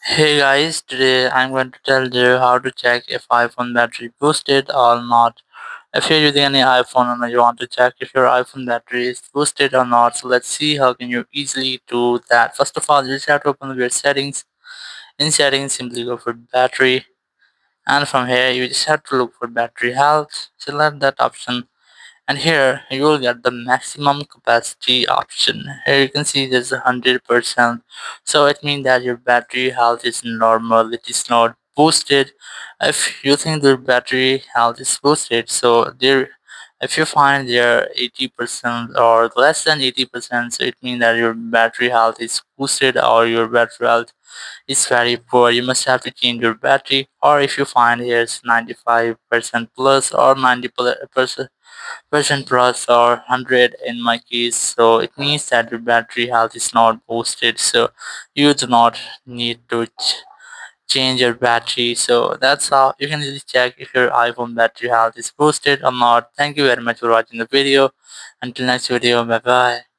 Hey guys, today I'm going to tell you how to check if iPhone battery boosted or not. If you're using any iPhone and you want to check if your iPhone battery is boosted or not, so let's see how can you easily do that. First of all, you just have to open your settings. In settings, simply go for battery, and from here you just have to look for battery health. Select that option, and here you will get the maximum capacity option. Here you can see there's 100%, so it means that your battery health is normal, it is not boosted. If you think the battery health is boosted, so there, if you find there 80% or less than 80%, so it means that your battery health is boosted or your battery health is very poor. You must have to change your battery. Or if you find here it's 95% plus or 90% plus or 100 in my case, so it means that your battery health is not boosted, so you do not need to change your battery. So that's how you can really check if your iPhone battery health is boosted or not. Thank you very much for watching the video. Until next video, bye bye.